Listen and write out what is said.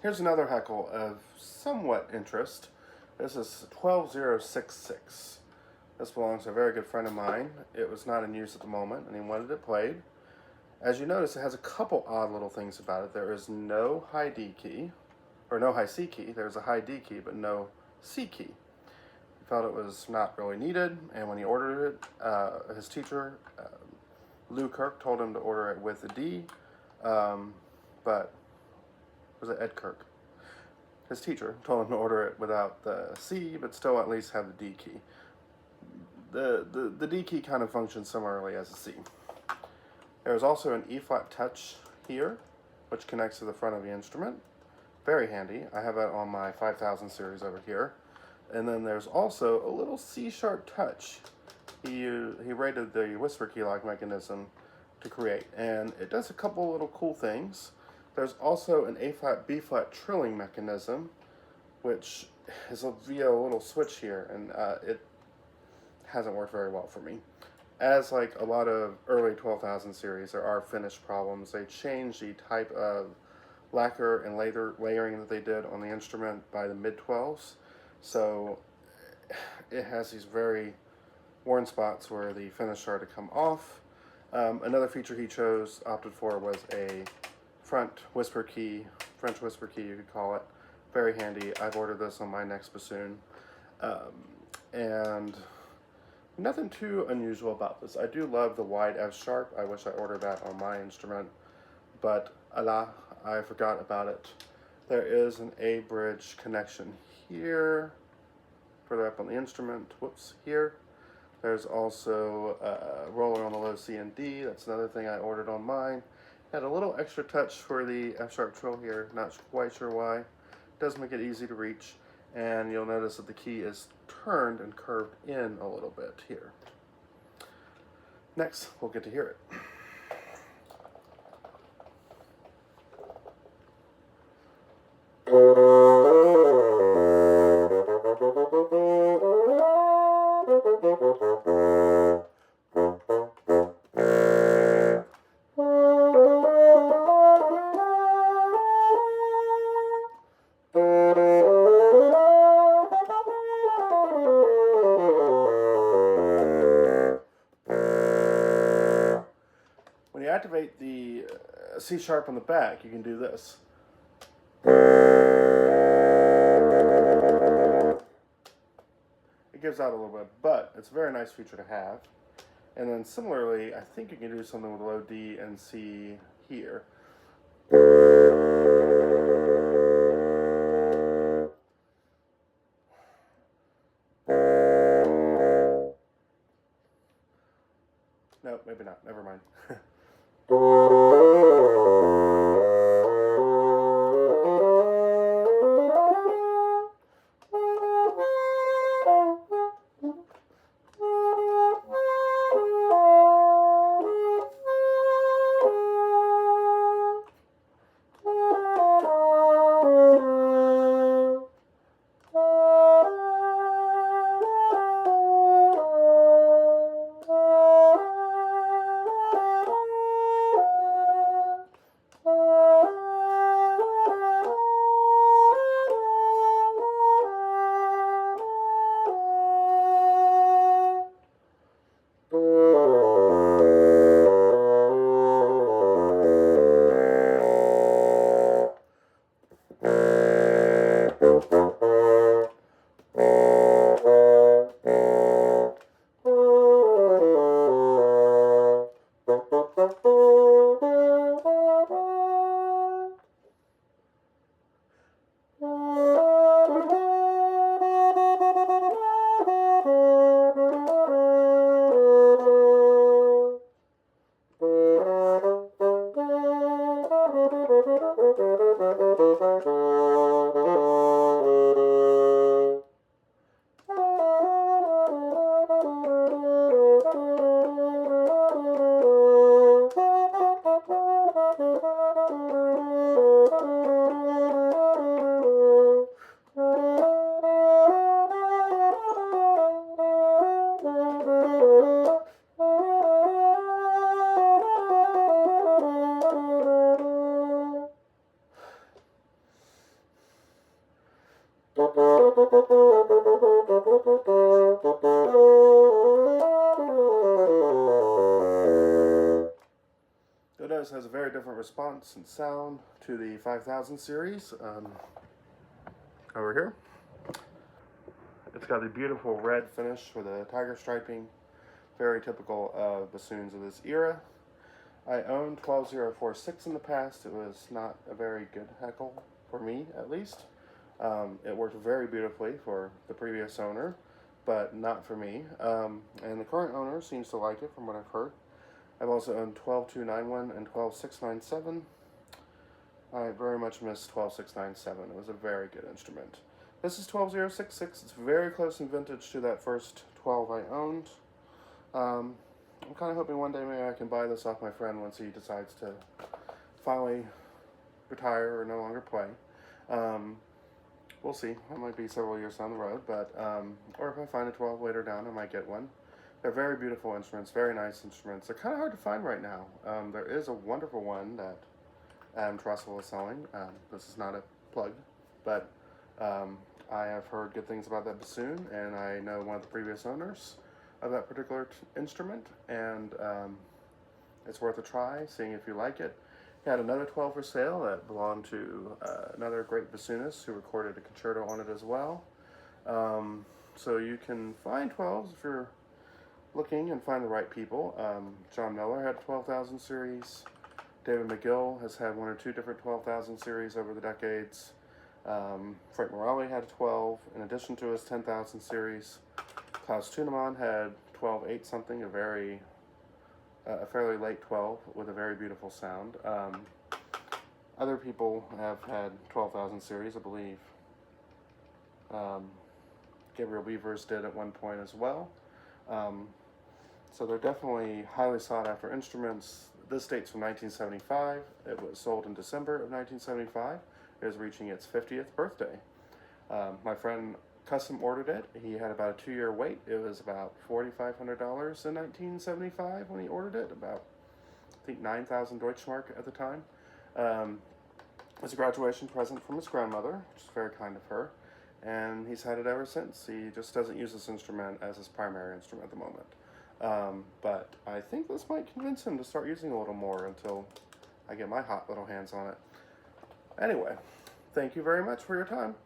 Here's another Heckel of somewhat interest. This is 12066. This belongs to a very good friend of mine. It was not in use at the moment, and he wanted it played. As you notice, it has a couple odd little things about it. There is no high D key, or no high C key. There's a high D key, but no C key. He felt it was not really needed, and when he ordered it, his teacher, Lou Kirk, told him to order it with a D, but was it Ed Kirk? His teacher told him to order it without the C, but still at least have the D key. The D key kind of functions similarly as a C. There is also an E-flat touch here, which connects to the front of the instrument. Very handy. I have that on my 5000 series over here. And then there's also a little C-sharp touch he rated the whisper key lock mechanism to create. And it does a couple little cool things. There's also an A-flat, B-flat trilling mechanism, which is via a little switch here, and it hasn't worked very well for me. As like a lot of early 12,000 series, there are finish problems. They changed the type of lacquer and layering that they did on the instrument by the mid-12s, so it has these very worn spots where the finish started to come off. Another feature he opted for was a French whisper key, you could call it. Very handy. I've ordered this on my next bassoon. And nothing too unusual about this. I do love the wide F sharp. I wish I ordered that on my instrument, but I forgot about it. There is an A bridge connection here, further up on the instrument. Whoops, here. There's also a roller on the low C and D. That's another thing I ordered on mine. Had a little extra touch for the F sharp trill here. Not quite sure why. Does make it easy to reach. And you'll notice that the key is turned and curved in a little bit here. Next, we'll get to hear it. When you activate the C sharp on the back, you can do this. It gives out a little bit, but it's a very nice feature to have. And then similarly, I think you can do something with low D and C here. No, maybe not. Never mind. It has a very different response and sound to the 5000 series. Over here, it's got a beautiful red finish with a tiger striping, very typical of bassoons of this era. I owned 12046 in the past. It was not a very good Heckel, for me at least. It worked very beautifully for the previous owner, but not for me. And the current owner seems to like it from what I've heard. I've also owned 12291 and 12697. I very much miss 12697. It was a very good instrument. This is 12066. It's very close in vintage to that first 12 I owned. I'm kind of hoping one day maybe I can buy this off my friend once he decides to finally retire or no longer play. We'll see. It might be several years down the road, but or if I find a 12 later down, I might get one. They're very beautiful instruments, very nice instruments. They're kind of hard to find right now. There is a wonderful one that Adam Trussell is selling. This is not a plug, but I have heard good things about that bassoon, and I know one of the previous owners of that particular instrument, and it's worth a try, seeing if you like it. He had another 12 for sale that belonged to another great bassoonist who recorded a concerto on it as well. So you can find 12s if you're looking and find the right people. John Miller had a 12,000 series. David McGill has had one or two different 12,000 series over the decades. Frank Morelli had a 12 in addition to his 10,000 series. Klaus Tunemann had 12.8 something, a fairly late 12 with a very beautiful sound. Other people have had 12,000 series, I believe. Gabriel Weavers did at one point as well. So they're definitely highly sought after instruments. This date's from 1975. It was sold in December of 1975. It is reaching its 50th birthday. My friend custom ordered it. He had about a 2-year wait. It was about $4,500 in 1975 when he ordered it. About, I think, 9,000 Deutschmark at the time. It was a graduation present from his grandmother, which is very kind of her. And he's had it ever since. He just doesn't use this instrument as his primary instrument at the moment. But I think this might convince him to start using it a little more until I get my hot little hands on it. Anyway, thank you very much for your time.